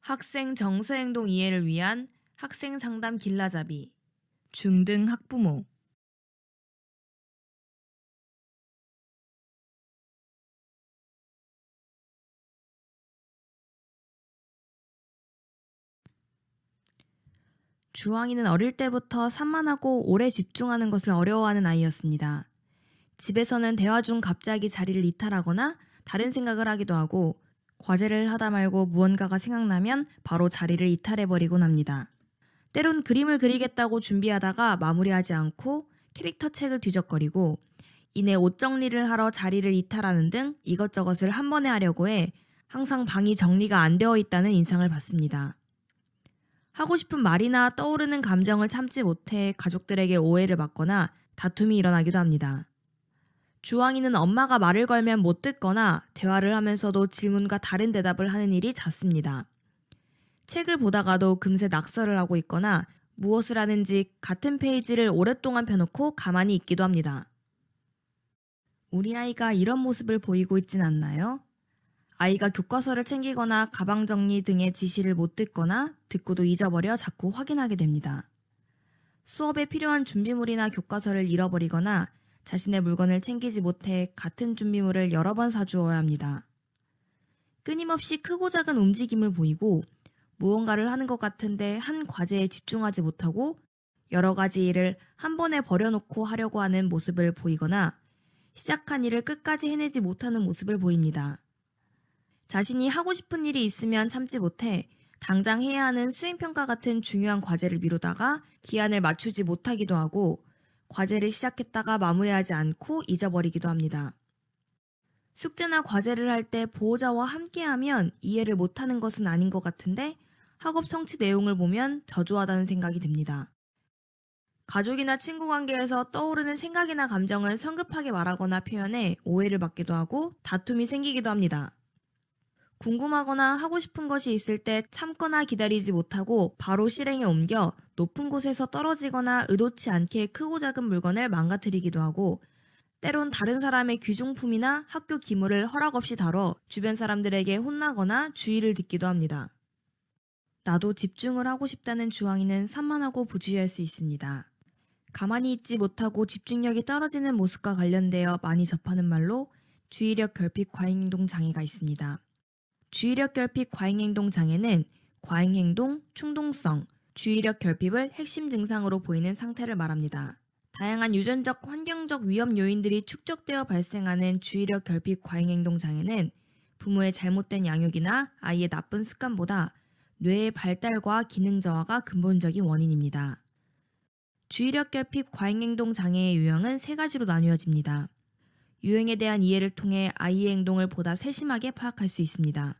학생 정서행동 이해를 위한 학생 상담 길라잡이 중등 학부모. 주황이는 어릴 때부터 산만하고 오래 집중하는 것을 어려워하는 아이였습니다. 집에서는 대화 중 갑자기 자리를 이탈하거나 다른 생각을 하기도 하고, 과제를 하다 말고 무언가가 생각나면 바로 자리를 이탈해버리곤 합니다. 때론 그림을 그리겠다고 준비하다가 마무리하지 않고 캐릭터 책을 뒤적거리고, 이내 옷 정리를 하러 자리를 이탈하는 등 이것저것을 한 번에 하려고 해 항상 방이 정리가 안 되어 있다는 인상을 받습니다. 하고 싶은 말이나 떠오르는 감정을 참지 못해 가족들에게 오해를 받거나 다툼이 일어나기도 합니다. 주황이는 엄마가 말을 걸면 못 듣거나 대화를 하면서도 질문과 다른 대답을 하는 일이 잦습니다. 책을 보다가도 금세 낙서를 하고 있거나 무엇을 하는지 같은 페이지를 오랫동안 펴놓고 가만히 있기도 합니다. 우리 아이가 이런 모습을 보이고 있진 않나요? 아이가 교과서를 챙기거나 가방 정리 등의 지시를 못 듣거나 듣고도 잊어버려 자꾸 확인하게 됩니다. 수업에 필요한 준비물이나 교과서를 잃어버리거나 자신의 물건을 챙기지 못해 같은 준비물을 여러 번 사주어야 합니다. 끊임없이 크고 작은 움직임을 보이고 무언가를 하는 것 같은데 한 과제에 집중하지 못하고 여러 가지 일을 한 번에 버려놓고 하려고 하는 모습을 보이거나 시작한 일을 끝까지 해내지 못하는 모습을 보입니다. 자신이 하고 싶은 일이 있으면 참지 못해 당장 해야 하는 수행평가 같은 중요한 과제를 미루다가 기한을 맞추지 못하기도 하고, 과제를 시작했다가 마무리하지 않고 잊어버리기도 합니다. 숙제나 과제를 할 때 보호자와 함께하면 이해를 못하는 것은 아닌 것 같은데 학업 성취 내용을 보면 저조하다는 생각이 듭니다. 가족이나 친구 관계에서 떠오르는 생각이나 감정을 성급하게 말하거나 표현해 오해를 받기도 하고 다툼이 생기기도 합니다. 궁금하거나 하고 싶은 것이 있을 때 참거나 기다리지 못하고 바로 실행에 옮겨 높은 곳에서 떨어지거나 의도치 않게 크고 작은 물건을 망가뜨리기도 하고, 때론 다른 사람의 귀중품이나 학교 기물을 허락 없이 다뤄 주변 사람들에게 혼나거나 주의를 듣기도 합니다. 나도 집중을 하고 싶다는 주황이는 산만하고 부주의할 수 있습니다. 가만히 있지 못하고 집중력이 떨어지는 모습과 관련되어 많이 접하는 말로 주의력 결핍 과잉행동 장애가 있습니다. 주의력 결핍 과잉행동 장애는 과잉행동, 충동성, 주의력 결핍을 핵심 증상으로 보이는 상태를 말합니다. 다양한 유전적, 환경적 위험 요인들이 축적되어 발생하는 주의력 결핍 과잉행동 장애는 부모의 잘못된 양육이나 아이의 나쁜 습관보다 뇌의 발달과 기능 저하가 근본적인 원인입니다. 주의력 결핍 과잉행동 장애의 유형은 세 가지로 나뉘어집니다. 유형에 대한 이해를 통해 아이의 행동을 보다 세심하게 파악할 수 있습니다.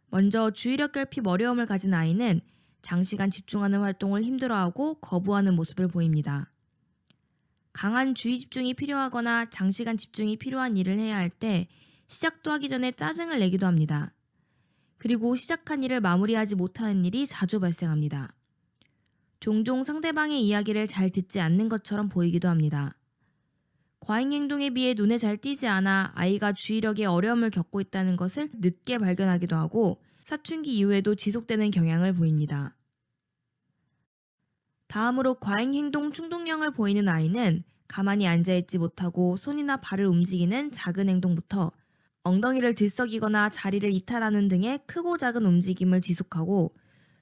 먼저 주의력 결핍 어려움을 가진 아이는 장시간 집중하는 활동을 힘들어하고 거부하는 모습을 보입니다. 강한 주의 집중이 필요하거나 장시간 집중이 필요한 일을 해야 할 때 시작도 하기 전에 짜증을 내기도 합니다. 그리고 시작한 일을 마무리하지 못하는 일이 자주 발생합니다. 종종 상대방의 이야기를 잘 듣지 않는 것처럼 보이기도 합니다. 과잉 행동에 비해 눈에 잘 띄지 않아 아이가 주의력에 어려움을 겪고 있다는 것을 늦게 발견하기도 하고 사춘기 이후에도 지속되는 경향을 보입니다. 다음으로 과잉 행동 충동형을 보이는 아이는 가만히 앉아있지 못하고 손이나 발을 움직이는 작은 행동부터 엉덩이를 들썩이거나 자리를 이탈하는 등의 크고 작은 움직임을 지속하고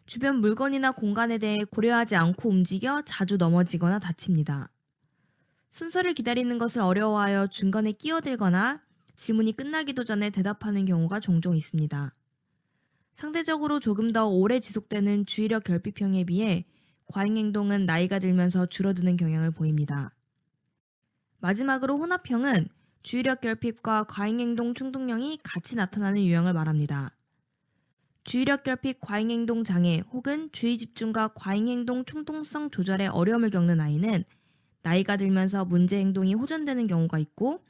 주변 물건이나 공간에 대해 고려하지 않고 움직여 자주 넘어지거나 다칩니다. 순서를 기다리는 것을 어려워하여 중간에 끼어들거나 질문이 끝나기도 전에 대답하는 경우가 종종 있습니다. 상대적으로 조금 더 오래 지속되는 주의력 결핍형에 비해 과잉행동은 나이가 들면서 줄어드는 경향을 보입니다. 마지막으로 혼합형은 주의력 결핍과 과잉행동 충동형이 같이 나타나는 유형을 말합니다. 주의력 결핍 과잉행동 장애 혹은 주의 집중과 과잉행동 충동성 조절에 어려움을 겪는 아이는 나이가 들면서 문제 행동이 호전되는 경우가 있고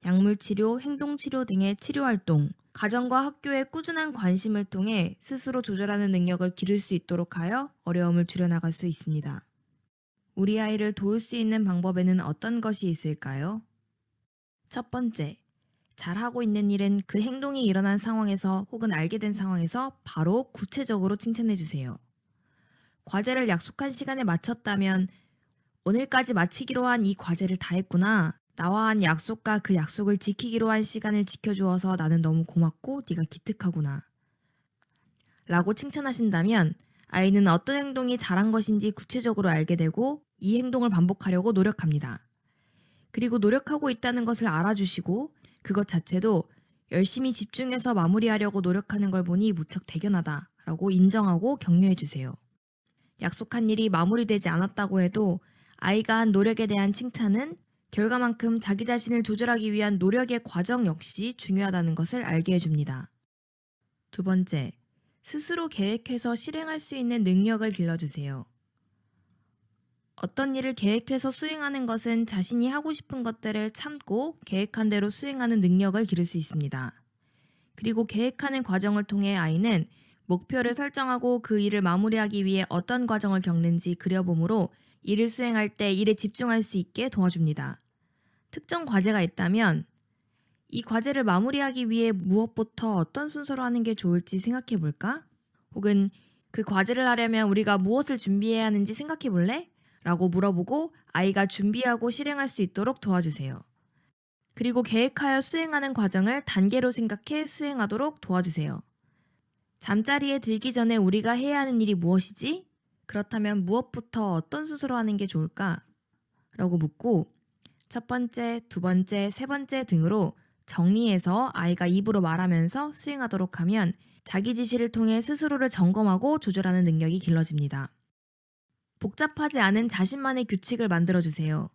약물치료, 행동치료 등의 치료활동, 가정과 학교의 꾸준한 관심을 통해 스스로 조절하는 능력을 기를 수 있도록 하여 어려움을 줄여나갈 수 있습니다. 우리 아이를 도울 수 있는 방법에는 어떤 것이 있을까요? 첫 번째, 잘하고 있는 일은 그 행동이 일어난 상황에서 혹은 알게 된 상황에서 바로 구체적으로 칭찬해 주세요. 과제를 약속한 시간에 마쳤다면 오늘까지 마치기로 한 이 과제를 다 했구나. 나와 한 약속과 그 약속을 지키기로 한 시간을 지켜주어서 나는 너무 고맙고 네가 기특하구나. 라고 칭찬하신다면 아이는 어떤 행동이 잘한 것인지 구체적으로 알게 되고 이 행동을 반복하려고 노력합니다. 그리고 노력하고 있다는 것을 알아주시고 그것 자체도 열심히 집중해서 마무리하려고 노력하는 걸 보니 무척 대견하다 라고 인정하고 격려해 주세요. 약속한 일이 마무리되지 않았다고 해도 아이가 한 노력에 대한 칭찬은 결과만큼 자기 자신을 조절하기 위한 노력의 과정 역시 중요하다는 것을 알게 해줍니다. 두 번째, 스스로 계획해서 실행할 수 있는 능력을 길러주세요. 어떤 일을 계획해서 수행하는 것은 자신이 하고 싶은 것들을 참고 계획한 대로 수행하는 능력을 기를 수 있습니다. 그리고 계획하는 과정을 통해 아이는 목표를 설정하고 그 일을 마무리하기 위해 어떤 과정을 겪는지 그려보므로 일을 수행할 때 일에 집중할 수 있게 도와줍니다. 특정 과제가 있다면 이 과제를 마무리하기 위해 무엇부터 어떤 순서로 하는 게 좋을지 생각해 볼까? 혹은 그 과제를 하려면 우리가 무엇을 준비해야 하는지 생각해 볼래? 라고 물어보고 아이가 준비하고 실행할 수 있도록 도와주세요. 그리고 계획하여 수행하는 과정을 단계로 생각해 수행하도록 도와주세요. 잠자리에 들기 전에 우리가 해야 하는 일이 무엇이지? 그렇다면 무엇부터 어떤 순서로 하는 게 좋을까? 라고 묻고 첫 번째, 두 번째, 세 번째 등으로 정리해서 아이가 입으로 말하면서 수행하도록 하면 자기 지시를 통해 스스로를 점검하고 조절하는 능력이 길러집니다. 복잡하지 않은 자신만의 규칙을 만들어주세요.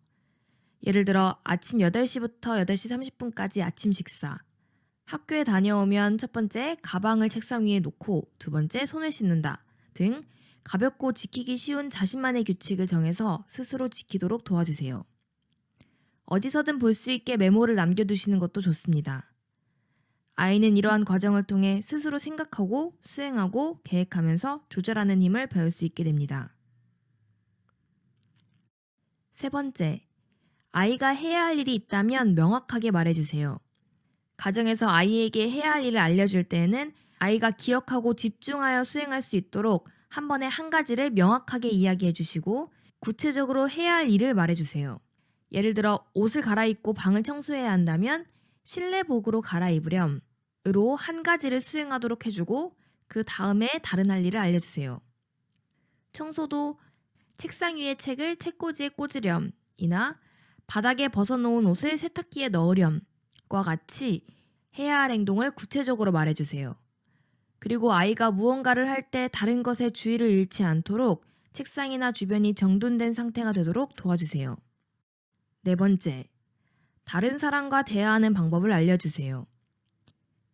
예를 들어 아침 8시부터 8시 30분까지 아침 식사. 학교에 다녀오면 첫 번째 가방을 책상 위에 놓고 두 번째 손을 씻는다 등 가볍고 지키기 쉬운 자신만의 규칙을 정해서 스스로 지키도록 도와주세요. 어디서든 볼 수 있게 메모를 남겨두시는 것도 좋습니다. 아이는 이러한 과정을 통해 스스로 생각하고 수행하고 계획하면서 조절하는 힘을 배울 수 있게 됩니다. 세 번째, 아이가 해야 할 일이 있다면 명확하게 말해주세요. 가정에서 아이에게 해야 할 일을 알려줄 때에는 아이가 기억하고 집중하여 수행할 수 있도록 한 번에 한 가지를 명확하게 이야기해 주시고 구체적으로 해야 할 일을 말해주세요. 예를 들어 옷을 갈아입고 방을 청소해야 한다면 실내복으로 갈아입으렴으로 한 가지를 수행하도록 해주고 그 다음에 다른 할 일을 알려주세요. 청소도 책상 위에 책을 책꽂이에 꽂으렴이나 바닥에 벗어놓은 옷을 세탁기에 넣으렴과 같이 해야 할 행동을 구체적으로 말해주세요. 그리고 아이가 무언가를 할 때 다른 것에 주의를 잃지 않도록 책상이나 주변이 정돈된 상태가 되도록 도와주세요. 네 번째, 다른 사람과 대화하는 방법을 알려주세요.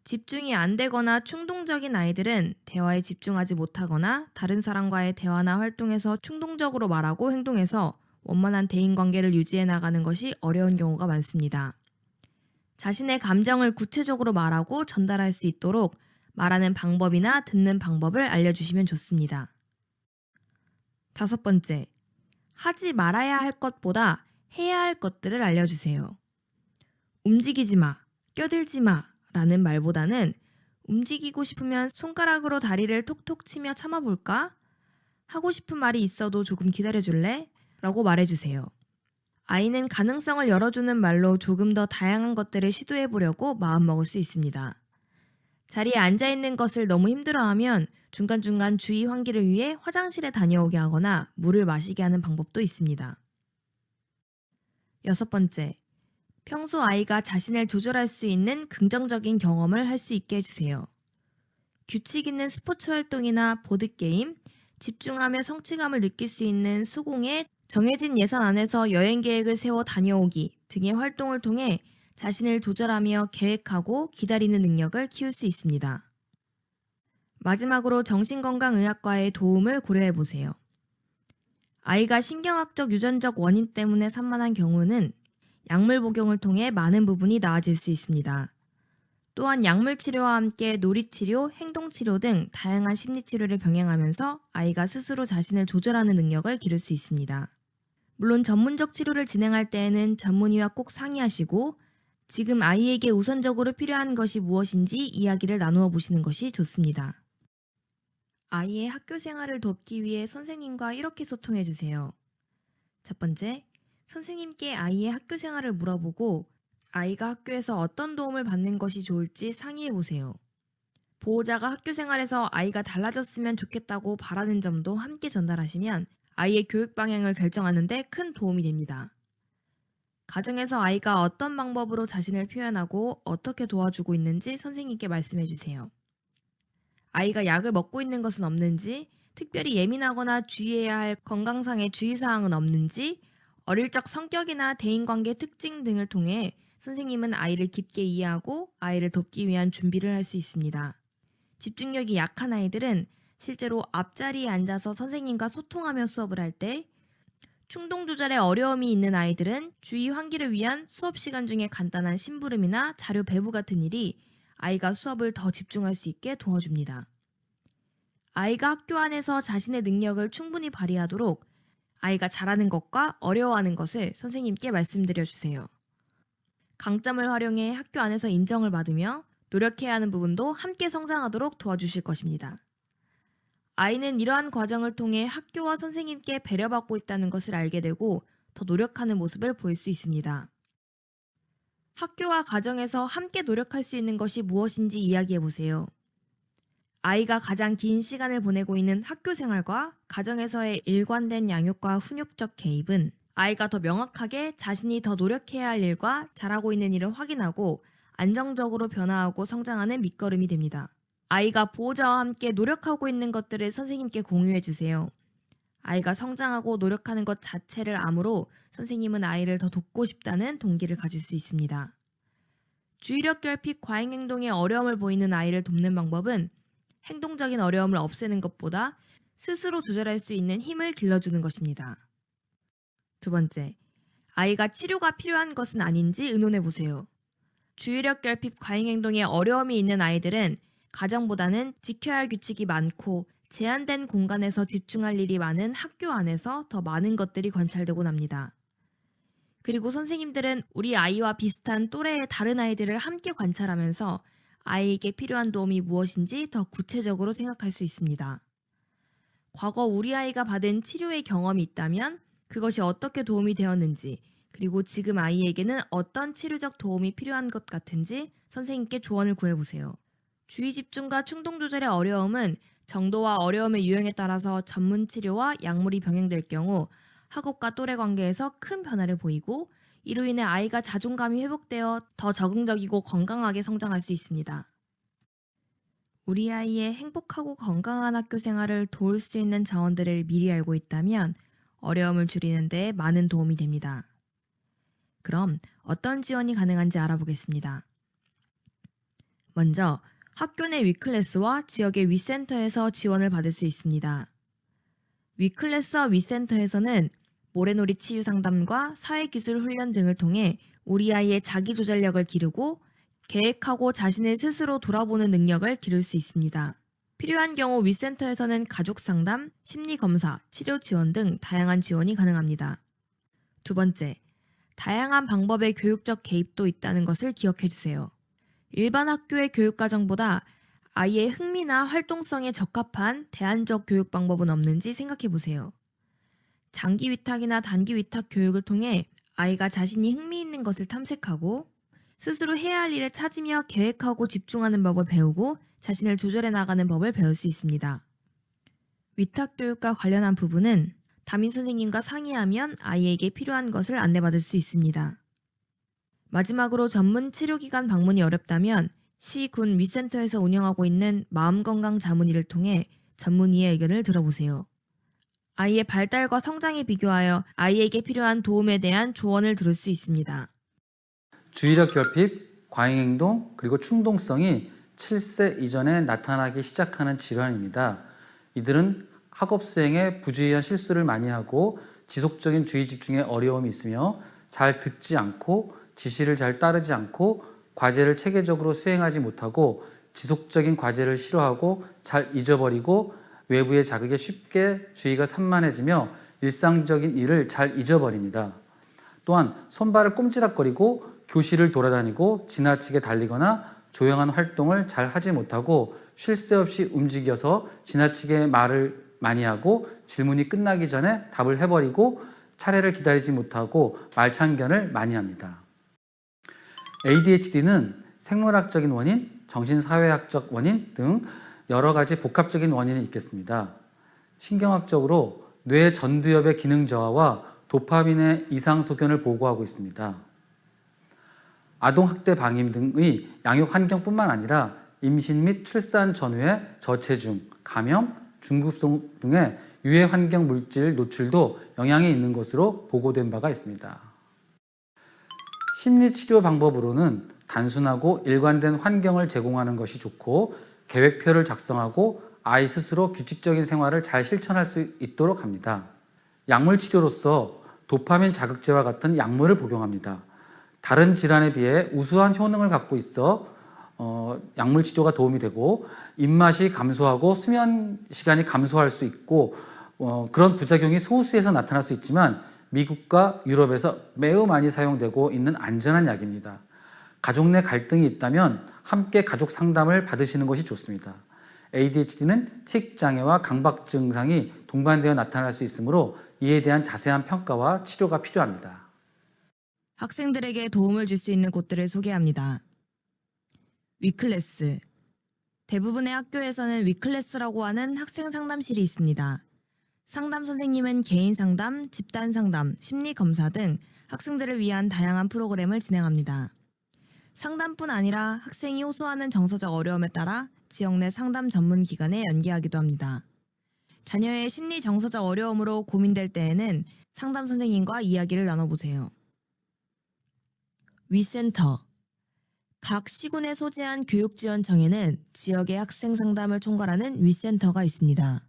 집중이 안 되거나 충동적인 아이들은 대화에 집중하지 못하거나 다른 사람과의 대화나 활동에서 충동적으로 말하고 행동해서 원만한 대인관계를 유지해 나가는 것이 어려운 경우가 많습니다. 자신의 감정을 구체적으로 말하고 전달할 수 있도록 말하는 방법이나 듣는 방법을 알려주시면 좋습니다. 다섯 번째, 하지 말아야 할 것보다 해야 할 것들을 알려주세요. 움직이지 마, 껴들지 마 라는 말보다는 움직이고 싶으면 손가락으로 다리를 톡톡 치며 참아볼까? 하고 싶은 말이 있어도 조금 기다려줄래? 라고 말해주세요. 아이는 가능성을 열어주는 말로 조금 더 다양한 것들을 시도해보려고 마음먹을 수 있습니다. 자리에 앉아있는 것을 너무 힘들어하면 중간중간 주의 환기를 위해 화장실에 다녀오게 하거나 물을 마시게 하는 방법도 있습니다. 여섯 번째, 평소 아이가 자신을 조절할 수 있는 긍정적인 경험을 할 수 있게 해주세요. 규칙 있는 스포츠 활동이나 보드게임, 집중하며 성취감을 느낄 수 있는 수공예, 정해진 예산 안에서 여행 계획을 세워 다녀오기 등의 활동을 통해 자신을 조절하며 계획하고 기다리는 능력을 키울 수 있습니다. 마지막으로 정신건강의학과의 도움을 고려해보세요. 아이가 신경학적 유전적 원인 때문에 산만한 경우는 약물 복용을 통해 많은 부분이 나아질 수 있습니다. 또한 약물 치료와 함께 놀이치료, 행동치료 등 다양한 심리치료를 병행하면서 아이가 스스로 자신을 조절하는 능력을 기를 수 있습니다. 물론 전문적 치료를 진행할 때에는 전문의와 꼭 상의하시고 지금 아이에게 우선적으로 필요한 것이 무엇인지 이야기를 나누어 보시는 것이 좋습니다. 아이의 학교 생활을 돕기 위해 선생님과 이렇게 소통해 주세요. 첫 번째, 선생님께 아이의 학교 생활을 물어보고 아이가 학교에서 어떤 도움을 받는 것이 좋을지 상의해 보세요. 보호자가 학교 생활에서 아이가 달라졌으면 좋겠다고 바라는 점도 함께 전달하시면 아이의 교육 방향을 결정하는 데 큰 도움이 됩니다. 가정에서 아이가 어떤 방법으로 자신을 표현하고 어떻게 도와주고 있는지 선생님께 말씀해 주세요. 아이가 약을 먹고 있는 것은 없는지, 특별히 예민하거나 주의해야 할 건강상의 주의사항은 없는지, 어릴 적 성격이나 대인관계 특징 등을 통해 선생님은 아이를 깊게 이해하고 아이를 돕기 위한 준비를 할 수 있습니다. 집중력이 약한 아이들은 실제로 앞자리에 앉아서 선생님과 소통하며 수업을 할 때, 충동 조절에 어려움이 있는 아이들은 주의 환기를 위한 수업 시간 중에 간단한 심부름이나 자료 배부 같은 일이 아이가 수업을 더 집중할 수 있게 도와줍니다. 아이가 학교 안에서 자신의 능력을 충분히 발휘하도록 아이가 잘하는 것과 어려워하는 것을 선생님께 말씀드려 주세요. 강점을 활용해 학교 안에서 인정을 받으며 노력해야 하는 부분도 함께 성장하도록 도와주실 것입니다. 아이는 이러한 과정을 통해 학교와 선생님께 배려받고 있다는 것을 알게 되고 더 노력하는 모습을 보일 수 있습니다. 학교와 가정에서 함께 노력할 수 있는 것이 무엇인지 이야기해 보세요. 아이가 가장 긴 시간을 보내고 있는 학교 생활과 가정에서의 일관된 양육과 훈육적 개입은 아이가 더 명확하게 자신이 더 노력해야 할 일과 잘하고 있는 일을 확인하고 안정적으로 변화하고 성장하는 밑거름이 됩니다. 아이가 보호자와 함께 노력하고 있는 것들을 선생님께 공유해 주세요. 아이가 성장하고 노력하는 것 자체를 아므로 선생님은 아이를 더 돕고 싶다는 동기를 가질 수 있습니다. 주의력 결핍 과잉 행동에 어려움을 보이는 아이를 돕는 방법은 행동적인 어려움을 없애는 것보다 스스로 조절할 수 있는 힘을 길러주는 것입니다. 두 번째, 아이가 치료가 필요한 것은 아닌지 의논해 보세요. 주의력 결핍 과잉 행동에 어려움이 있는 아이들은 가정보다는 지켜야 할 규칙이 많고 제한된 공간에서 집중할 일이 많은 학교 안에서 더 많은 것들이 관찰되곤 합니다. 그리고 선생님들은 우리 아이와 비슷한 또래의 다른 아이들을 함께 관찰하면서 아이에게 필요한 도움이 무엇인지 더 구체적으로 생각할 수 있습니다. 과거 우리 아이가 받은 치료의 경험이 있다면 그것이 어떻게 도움이 되었는지, 그리고 지금 아이에게는 어떤 치료적 도움이 필요한 것 같은지 선생님께 조언을 구해보세요. 주의 집중과 충동 조절의 어려움은 정도와 어려움의 유형에 따라서 전문 치료와 약물이 병행될 경우 학업과 또래 관계에서 큰 변화를 보이고 이로 인해 아이가 자존감이 회복되어 더 적응적이고 건강하게 성장할 수 있습니다. 우리 아이의 행복하고 건강한 학교 생활을 도울 수 있는 자원들을 미리 알고 있다면 어려움을 줄이는 데 많은 도움이 됩니다. 그럼 어떤 지원이 가능한지 알아보겠습니다. 먼저 학교 내 위클래스와 지역의 위센터에서 지원을 받을 수 있습니다. 위클래스와 위센터에서는 모래놀이 치유 상담과 사회기술 훈련 등을 통해 우리 아이의 자기조절력을 기르고 계획하고 자신을 스스로 돌아보는 능력을 기를 수 있습니다. 필요한 경우 위센터에서는 가족 상담, 심리 검사, 치료 지원 등 다양한 지원이 가능합니다. 두 번째, 다양한 방법의 교육적 개입도 있다는 것을 기억해 주세요. 일반 학교의 교육과정보다 아이의 흥미나 활동성에 적합한 대안적 교육 방법은 없는지 생각해 보세요. 장기 위탁이나 단기 위탁 교육을 통해 아이가 자신이 흥미 있는 것을 탐색하고 스스로 해야 할 일을 찾으며 계획하고 집중하는 법을 배우고 자신을 조절해 나가는 법을 배울 수 있습니다. 위탁 교육과 관련한 부분은 담임 선생님과 상의하면 아이에게 필요한 것을 안내받을 수 있습니다. 마지막으로 전문 치료기관 방문이 어렵다면 시, 군, 위센터에서 운영하고 있는 마음건강 자문위를 통해 전문의의 의견을 들어보세요. 아이의 발달과 성장에 비교하여 아이에게 필요한 도움에 대한 조언을 들을 수 있습니다. 주의력 결핍, 과잉행동, 그리고 충동성이 7세 이전에 나타나기 시작하는 질환입니다. 이들은 학업 수행에 부주의한 실수를 많이 하고 지속적인 주의 집중에 어려움이 있으며 잘 듣지 않고 지시를 잘 따르지 않고 과제를 체계적으로 수행하지 못하고 지속적인 과제를 싫어하고 잘 잊어버리고 외부의 자극에 쉽게 주의가 산만해지며 일상적인 일을 잘 잊어버립니다. 또한 손발을 꼼지락거리고 교실을 돌아다니고 지나치게 달리거나 조용한 활동을 잘 하지 못하고 쉴 새 없이 움직여서 지나치게 말을 많이 하고 질문이 끝나기 전에 답을 해버리고 차례를 기다리지 못하고 말참견을 많이 합니다. ADHD는 생물학적인 원인, 정신사회학적 원인 등 여러 가지 복합적인 원인이 있겠습니다. 신경학적으로 뇌 전두엽의 기능 저하와 도파민의 이상 소견을 보고하고 있습니다. 아동학대 방임 등의 양육 환경뿐만 아니라 임신 및 출산 전후의 저체중, 감염, 중급성 등의 유해 환경 물질 노출도 영향이 있는 것으로 보고된 바가 있습니다. 심리치료 방법으로는 단순하고 일관된 환경을 제공하는 것이 좋고 계획표를 작성하고 아이 스스로 규칙적인 생활을 잘 실천할 수 있도록 합니다. 약물 치료로서 도파민 자극제와 같은 약물을 복용합니다. 다른 질환에 비해 우수한 효능을 갖고 있어 약물 치료가 도움이 되고 입맛이 감소하고 수면 시간이 감소할 수 있고 그런 부작용이 소수에서 나타날 수 있지만 미국과 유럽에서 매우 많이 사용되고 있는 안전한 약입니다. 가족 내 갈등이 있다면 함께 가족 상담을 받으시는 것이 좋습니다. ADHD는 틱 장애와 강박 증상이 동반되어 나타날 수 있으므로 이에 대한 자세한 평가와 치료가 필요합니다. 학생들에게 도움을 줄 수 있는 곳들을 소개합니다. 위클래스. 대부분의 학교에서는 위클래스라고 하는 학생 상담실이 있습니다. 상담 선생님은 개인 상담, 집단 상담, 심리 검사 등 학생들을 위한 다양한 프로그램을 진행합니다. 상담뿐 아니라 학생이 호소하는 정서적 어려움에 따라 지역 내 상담 전문 기관에 연계하기도 합니다. 자녀의 심리 정서적 어려움으로 고민될 때에는 상담 선생님과 이야기를 나눠보세요. 위센터. 각 시군에 소재한 교육지원청에는 지역의 학생 상담을 총괄하는 위센터가 있습니다.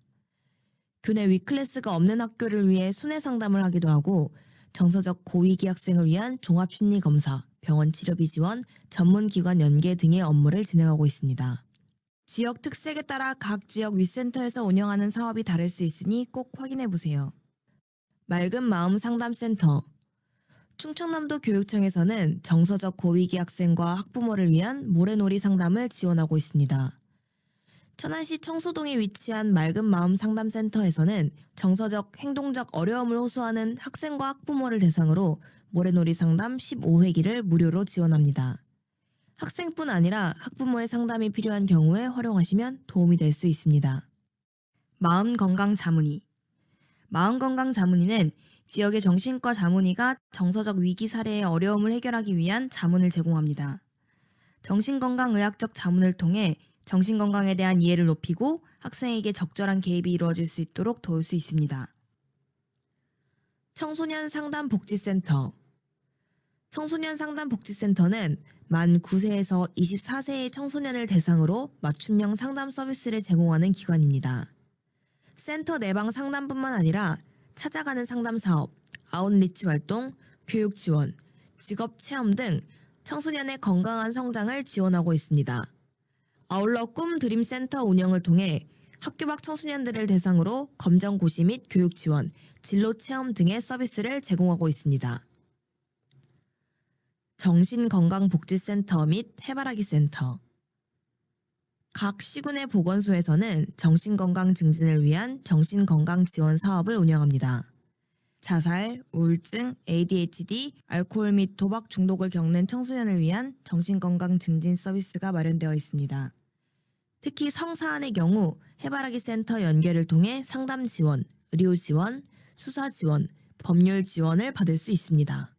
교내 위클래스가 없는 학교를 위해 순회 상담을 하기도 하고 정서적 고위기 학생을 위한 종합심리검사, 병원 치료비 지원, 전문기관 연계 등의 업무를 진행하고 있습니다. 지역 특색에 따라 각 지역 위센터에서 운영하는 사업이 다를 수 있으니 꼭 확인해보세요. 맑은 마음 상담센터. 충청남도 교육청에서는 정서적 고위기 학생과 학부모를 위한 모래놀이 상담을 지원하고 있습니다. 천안시 청소동에 위치한 맑은 마음 상담센터에서는 정서적, 행동적 어려움을 호소하는 학생과 학부모를 대상으로 모래놀이 상담 15회기를 무료로 지원합니다. 학생뿐 아니라 학부모의 상담이 필요한 경우에 활용하시면 도움이 될 수 있습니다. 마음건강자문위. 마음건강자문위는 지역의 정신과 자문위가 정서적 위기 사례의 어려움을 해결하기 위한 자문을 제공합니다. 정신건강의학적 자문을 통해 정신건강에 대한 이해를 높이고 학생에게 적절한 개입이 이루어질 수 있도록 도울 수 있습니다. 청소년 상담복지센터. 청소년 상담복지센터는 만 9세에서 24세의 청소년을 대상으로 맞춤형 상담 서비스를 제공하는 기관입니다. 센터 내방 상담뿐만 아니라 찾아가는 상담 사업, 아웃리치 활동, 교육 지원, 직업 체험 등 청소년의 건강한 성장을 지원하고 있습니다. 아울러 꿈드림센터 운영을 통해 학교 밖 청소년들을 대상으로 검정 고시 및 교육 지원, 진로 체험 등의 서비스를 제공하고 있습니다. 정신건강복지센터 및 해바라기 센터. 각 시군의 보건소에서는 정신건강 증진을 위한 정신건강 지원 사업을 운영합니다. 자살, 우울증, ADHD, 알코올 및 도박 중독을 겪는 청소년을 위한 정신건강 증진 서비스가 마련되어 있습니다. 특히 성사안의 경우 해바라기 센터 연계를 통해 상담 지원, 의료 지원, 수사 지원, 법률 지원을 받을 수 있습니다.